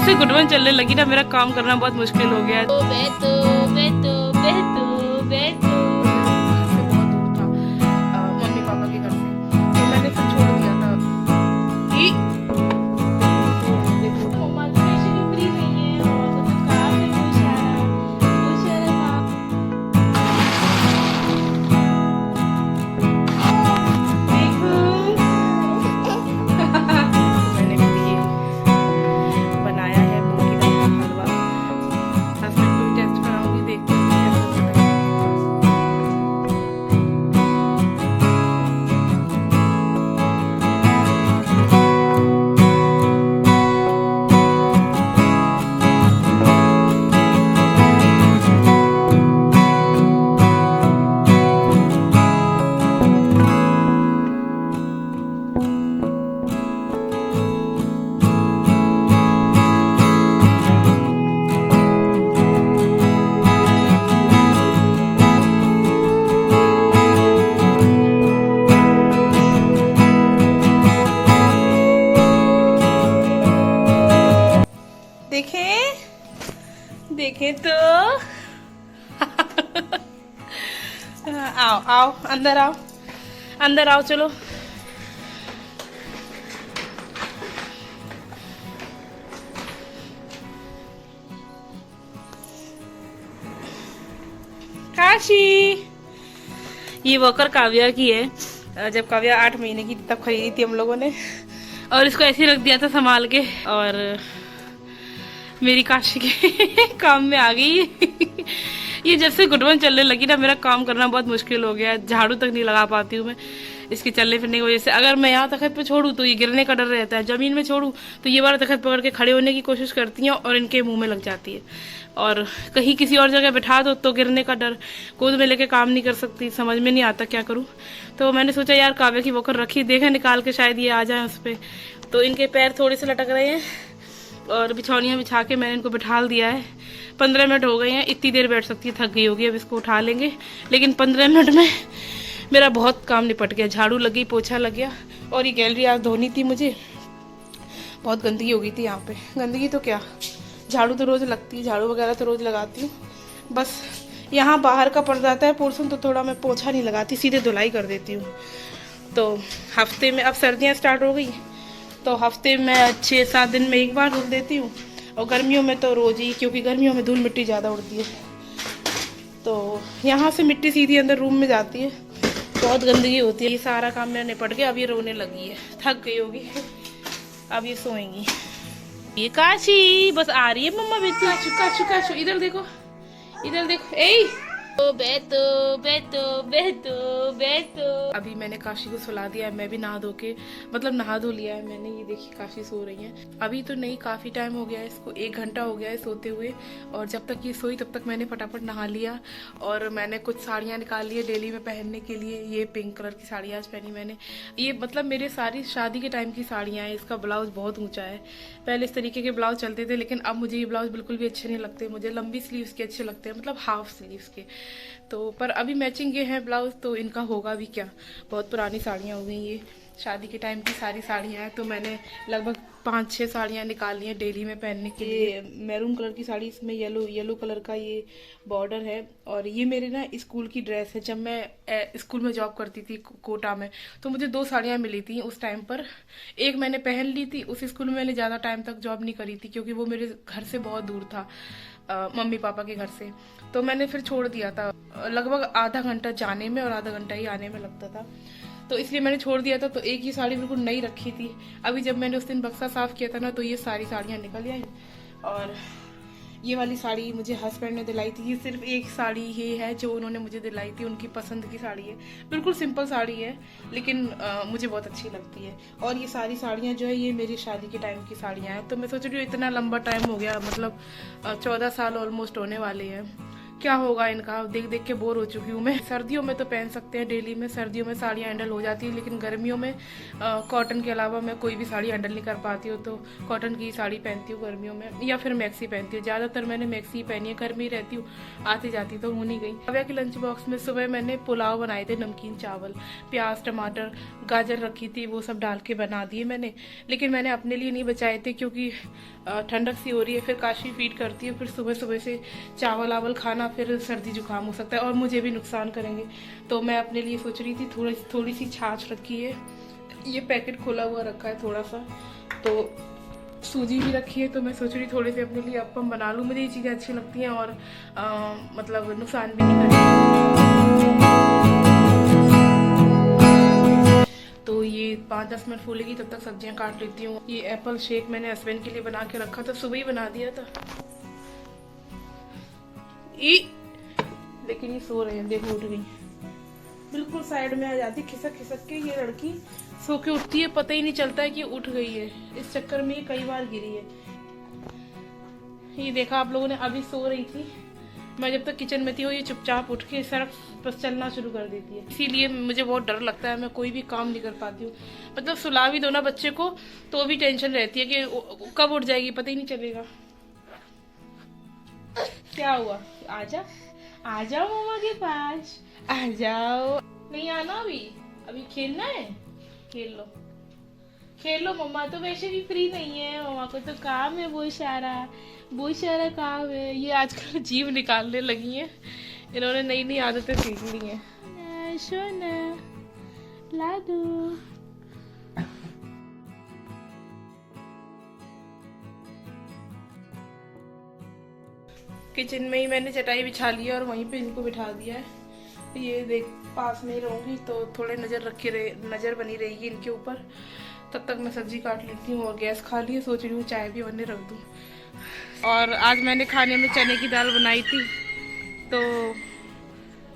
जब से घुटन चलने लगी ना, मेरा काम करना बहुत मुश्किल हो गया है। मम्मी पापा के घर से, तो मैंने फिर छोड़ दिया था। देखें तो आओ आओ अंदर आओ, अंदर आओ, चलो। काशी, ये वॉकर काव्या की है। जब काव्या 8 महीने की तब खरीदी थी हम लोगों ने, और इसको ऐसे रख दिया था संभाल के, और मेरी काशी के काम में आ गई। ये जब से घुटन चलने लगी ना, मेरा काम करना बहुत मुश्किल हो गया। झाड़ू तक नहीं लगा पाती हूँ मैं इसके चलने फिरने की वजह से। अगर मैं यहाँ तखत पे छोड़ूँ तो ये गिरने का डर रहता है, जमीन में छोड़ूँ तो ये बार तखत पकड़ के खड़े होने की कोशिश करती हैं और इनके मुंह में लग जाती है। और कहीं किसी और जगह बैठा दो तो गिरने का डर, गोद में लेके काम नहीं कर सकती, समझ में नहीं आता क्या करूँ। तो मैंने सोचा यार काव्या की वॉकर रखी, देखा निकाल के शायद ये आ जाए उस पर। तो इनके पैर थोड़े से लटक रहे हैं और बिछौनियाँ बिछा के मैंने इनको बिठा दिया है। 15 मिनट हो गए हैं, इतनी देर बैठ सकती है, थक गई होगी, अब इसको उठा लेंगे। लेकिन 15 मिनट में मेरा बहुत काम निपट गया। झाड़ू लगी, पोछा लग गया, और ये गैलरी आज धोनी थी मुझे, बहुत गंदगी हो गई थी यहाँ पे। गंदगी तो क्या, झाड़ू तो रोज़ लगती है, झाड़ू वगैरह तो रोज़ लगाती हूँ, बस यहाँ बाहर का पड़ जाता है पोर्शन, तो थोड़ा मैं पोछा नहीं लगाती, सीधे धुलाई कर देती हूँ। तो हफ्ते में, अब सर्दियाँ स्टार्ट हो गई तो हफ्ते में 6-7 दिन में एक बार धुल देती हूँ, और गर्मियों में तो रोज़ ही, क्योंकि गर्मियों में धूल मिट्टी ज़्यादा उड़ती है। तो यहाँ से मिट्टी सीधी अंदर रूम में जाती है, बहुत गंदगी होती है। ये सारा काम मेरा निपट गया, अब ये रोने लगी है, थक गई होगी, अब ये सोएंगी। ये काशी बस आ रही है मम्मा, बेटू काशू काशू काशू, इधर देखो, इधर देखो, ए बेटो बेटो बेटो बेटो। अभी मैंने काशी को सुला दिया है, मैं भी नहा धो के, मतलब नहा धो लिया है मैंने। ये देखिए काशी सो रही है, अभी तो नहीं, काफ़ी टाइम हो गया है इसको, 1 घंटा हो गया है सोते हुए। और जब तक ये सोई तब तक मैंने फटाफट नहा लिया, और मैंने कुछ साड़ियाँ निकाल ली है डेली में पहनने के लिए। ये पिंक कलर की साड़ी आज पहनी मैंने, ये मतलब मेरे सारी शादी के टाइम की साड़ियाँ हैं। इसका ब्लाउज बहुत ऊँचा है, पहले इस तरीके के ब्लाउज चलते थे, लेकिन अब मुझे ये ब्लाउज बिल्कुल भी अच्छे नहीं लगते। मुझे लंबी स्लीव्स के अच्छे लगते हैं, मतलब हाफ स्लीव्स के। तो पर अभी मैचिंग के हैं ब्लाउज, तो इनका होगा भी क्या, बहुत पुरानी साड़ियाँ हो गई, ये शादी के टाइम की सारी साड़ियाँ हैं। तो मैंने लगभग 5-6 साड़ियाँ निकाल ली हैं डेली में पहनने के लिए। मैरून कलर की साड़ी, इसमें येलो कलर का ये बॉर्डर है, और ये मेरे ना स्कूल की ड्रेस है। जब मैं स्कूल में जॉब करती थी कोटा में, तो मुझे 2 साड़ियाँ मिली थी उस टाइम पर। एक मैंने पहन ली थी, उस स्कूल में मैंने ज़्यादा टाइम तक जॉब नहीं करी थी, क्योंकि वो मेरे घर से बहुत दूर था, मम्मी पापा के घर से। तो मैंने फिर छोड़ दिया था, लगभग आधा घंटा जाने में और आधा घंटा ही आने में लगता था, तो इसलिए मैंने छोड़ दिया था। तो एक ही साड़ी बिल्कुल नई रखी थी। अभी जब मैंने उस दिन बक्सा साफ किया था ना, तो ये सारी साड़ियाँ निकल आई। और ये वाली साड़ी मुझे हस्बैंड ने दिलाई थी। ये सिर्फ एक साड़ी ये है जो उन्होंने मुझे दिलाई थी, उनकी पसंद की साड़ी है, बिल्कुल सिंपल साड़ी है, लेकिन मुझे बहुत अच्छी लगती है। और ये सारी साड़ियाँ जो है ये मेरी शादी के टाइम की साड़ियाँ हैं। तो मैं सोच रही हूँ इतना लंबा टाइम हो गया, मतलब 14 साल ऑलमोस्ट होने वाले हैं, क्या होगा इनका, देख देख के बोर हो चुकी हूँ मैं। सर्दियों में तो पहन सकते हैं डेली में, सर्दियों में साड़ियाँ हैंडल हो जाती है, लेकिन गर्मियों में कॉटन के अलावा मैं कोई भी साड़ी हैंडल नहीं कर पाती हूँ, तो कॉटन की साड़ी पहनती हूँ गर्मियों में, या फिर मैक्सी पहनती हूँ। ज़्यादातर मैंने मैक्सी पहनी है, घर में ही रहती हूँ, आती जाती तो हो नहीं गई। काव्या के लंच बॉक्स में सुबह मैंने पुलाव बनाए थे, नमकीन चावल, प्याज टमाटर गाजर रखी थी, वो सब डाल के बना दिए मैंने, लेकिन मैंने अपने लिए नहीं बचाए थे क्योंकि ठंडक सी हो रही है, फिर काशी फीड करती है, फिर सुबह सुबह से चावल वावल खाना, फिर सर्दी जुकाम हो सकता है और मुझे भी नुकसान करेंगे। तो मैं अपने लिए सोच रही थी थोड़ी सी छाछ रखी है, ये पैकेट खुला हुआ रखा है थोड़ा सा, तो सूजी भी रखी है, तो मैं सोच रही थोड़े से अपने लिए अप्पम बना लूँ। मुझे ये चीज़ें अच्छी लगती हैं और मतलब नुकसान भी नहीं करेंगी। तो ये 5-10 मिनट फूलेगी, तब तक सब्जियां काट लेती हूँ। ये एप्पल शेक मैंने हस्बैंड के लिए बना के रखा था, सुबह ही बना दिया था। लेकिन ये सो रहे हैं, देखो उठ गई, बिल्कुल साइड में आ जाती खिसक खिसक के। ये लड़की सो के उठती है, पता ही नहीं चलता है कि उठ गई है, इस चक्कर में ये कई बार गिरी है। ये देखा आप लोगों ने, अभी सो रही थी, मैं जब तक किचन में थी वो ये चुपचाप उठ के सड़क पर चलना शुरू कर देती है। इसीलिए मुझे बहुत डर लगता है, मैं कोई भी काम नहीं कर पाती हूँ। मतलब सुला भी दो ना बच्चे को तो भी टेंशन रहती है कि कब उठ जाएगी, पता ही नहीं चलेगा। क्या हुआ, आजा आ जाओ मम्मा के पास, आ जाओ। नहीं आना अभी खेलना है, खेल लो। मम्मा तो वैसे भी फ्री नहीं है, मम्मा को तो काम है बहुत सारा काम है। ये आजकल जीव निकालने लगी हैं, इन्होंने नई नई आदतें सीख ली हैं। सोना ला दो। किचन में ही मैंने चटाई बिछा लिया और वहीं पे इनको बिठा दिया है। ये देख पास में ही रहूंगी तो थोड़े नज़र बनी रहेगी इनके ऊपर। तब तक मैं सब्जी काट लेती हूँ और गैस खा ली है, सोच रही हूँ चाय भी बनने रख दूँ। और आज मैंने खाने में चने की दाल बनाई थी, तो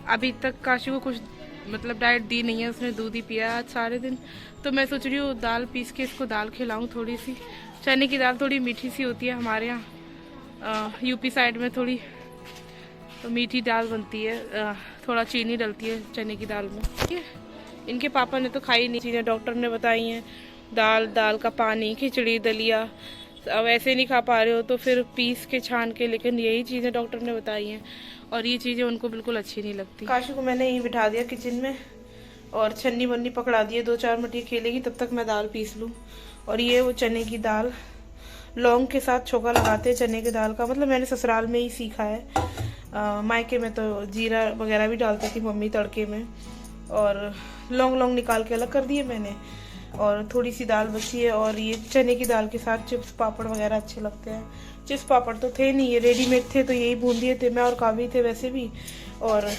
अभी तक काशी को कुछ मतलब डाइट दी नहीं है, उसने दूध ही पिया आज सारे दिन। तो मैं सोच रही हूँ दाल पीस के इसको दाल खिलाऊँ थोड़ी सी। चने की दाल थोड़ी मीठी सी होती है, हमारे यहाँ यूपी साइड में थोड़ी तो मीठी दाल बनती है, थोड़ा चीनी डलती है चने की दाल में। ठीक है, इनके पापा ने तो खाई नहीं चीज़ें, डॉक्टर ने बताई हैं, दाल का पानी, खिचड़ी, दलिया। अब ऐसे नहीं खा पा रहे हो तो फिर पीस के छान के, लेकिन यही चीज़ें डॉक्टर ने बताई हैं और ये चीज़ें उनको बिल्कुल अच्छी नहीं लगती। काशी को मैंने यहीं बिठा दिया किचन में और छन्नी बन्नी पकड़ा दिए, 2-4 मिनट ये खेलेगी, तब तक मैं दाल पीस लूँ। और ये वो चने की दाल लौंग के साथ छोका लगाते हैं चने की दाल का, मतलब मैंने ससुराल में ही सीखा है। मायके में तो जीरा वगैरह भी डालती थी मम्मी तड़के में, और लौंग निकाल के अलग कर दिए मैंने, और थोड़ी सी दाल बची है। और ये चने की दाल के साथ चिप्स पापड़ वगैरह अच्छे लगते हैं। चिप्स पापड़ तो थे नहीं, ये रेडीमेड थे, तो यही भून दिए थे, मैं और काव्य थे वैसे भी, और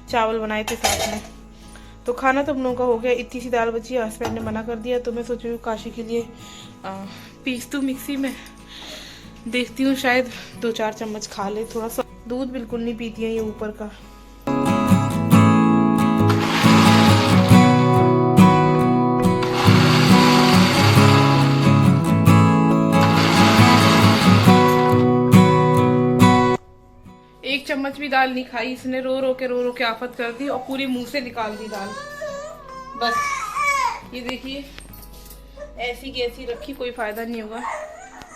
चावल बनाए थे साथ में। तो खाना तो हम लोगों का हो गया, इतनी सी दाल बची है, हस्बैंड ने मना कर दिया, तो मैं सोच रही हूँ काशी के लिए पीस दूँ मिक्सी में, देखती हूँ शायद 2-4 चम्मच खा ले। थोड़ा सा दूध बिल्कुल नहीं पीती है ये ऊपर का। एक चम्मच भी दाल नहीं खाई इसने, रो रो के आफत कर दी और पूरी मुंह से निकाल दी दाल। बस ये देखिए ऐसी की ऐसी रखी, कोई फायदा नहीं होगा।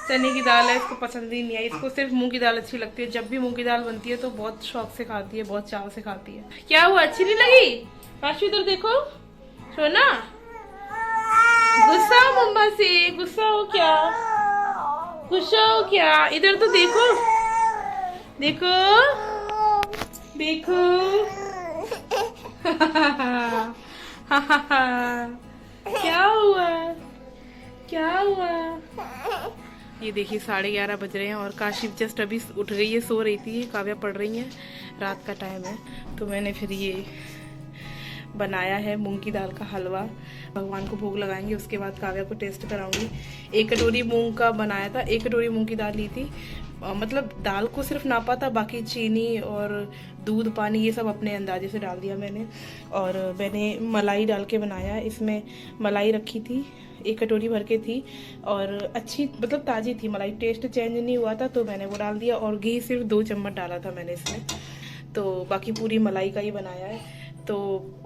चने की दाल है, इसको पसंद ही नहीं है, इसको सिर्फ मूंग की दाल अच्छी लगती है। जब भी मूंग की दाल बनती है तो बहुत शौक से खाती है, बहुत चाव से खाती है। क्या हुआ, अच्छी नहीं लगी? काशू इधर देखो, सोना गुस्सा हो मम्मा से, गुस्सा हो क्या? इधर तो देखो क्या हुआ? ये देखिए 11:30 बज रहे हैं और काशी जस्ट अभी उठ गई है, सो रही थी। काव्या पढ़ रही है, रात का टाइम है, तो मैंने फिर ये बनाया है मूंग की दाल का हलवा। भगवान को भोग लगाएंगे, उसके बाद काव्या को टेस्ट कराऊंगी। 1 कटोरी मूंग का बनाया था, 1 कटोरी मूंग की दाल ली थी, मतलब दाल को सिर्फ नापा था, बाकी चीनी और दूध पानी ये सब अपने अंदाजे से डाल दिया मैंने। और मैंने मलाई डाल के बनाया, इसमें मलाई रखी थी, 1 कटोरी भर के थी और अच्छी मतलब ताज़ी थी मलाई, टेस्ट चेंज नहीं हुआ था, तो मैंने वो डाल दिया। और घी सिर्फ 2 चम्मच डाला था मैंने इसमें। तो बाकी पूरी मलाई का ही बनाया है। तो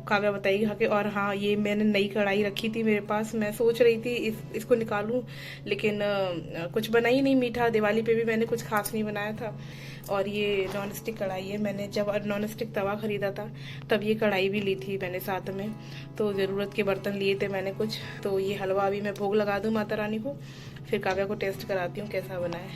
काव्या बताएगी खा के। और हाँ, ये मैंने नई कढ़ाई रखी थी मेरे पास, मैं सोच रही थी इसको निकालूं, लेकिन कुछ बना ही नहीं मीठा। दिवाली पे भी मैंने कुछ खास नहीं बनाया था। और ये नॉन स्टिक कढ़ाई है, मैंने जब नॉन स्टिक तवा खरीदा था तब ये कढ़ाई भी ली थी मैंने साथ में। तो ज़रूरत के बर्तन लिए थे मैंने कुछ। तो ये हलवा अभी मैं भोग लगा दूँ माता रानी को, फिर काव्या को टेस्ट कराती हूँ कैसा बना है।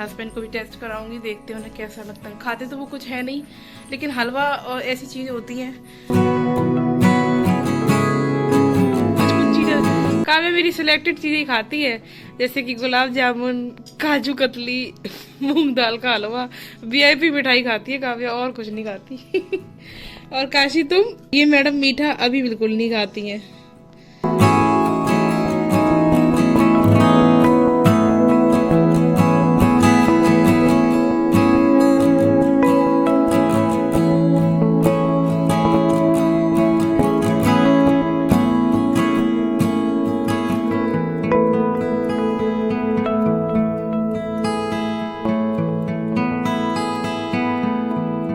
हस्बैंड को भी टेस्ट कराऊंगी, देखते हैं उन्हें कैसा लगता है। खाते तो वो कुछ है नहीं, लेकिन हलवा और ऐसी चीज़ होती हैं, कुछ कुछ चीज़ें काव्या मेरी सिलेक्टेड चीज़ें खाती है, जैसे कि गुलाब जामुन, काजू कतली, मूंग दाल का हलवा, वीआईपी मिठाई खाती है काव्या, और कुछ नहीं खाती। और काशी तुम? ये मैडम मीठा अभी बिल्कुल नहीं खाती हैं।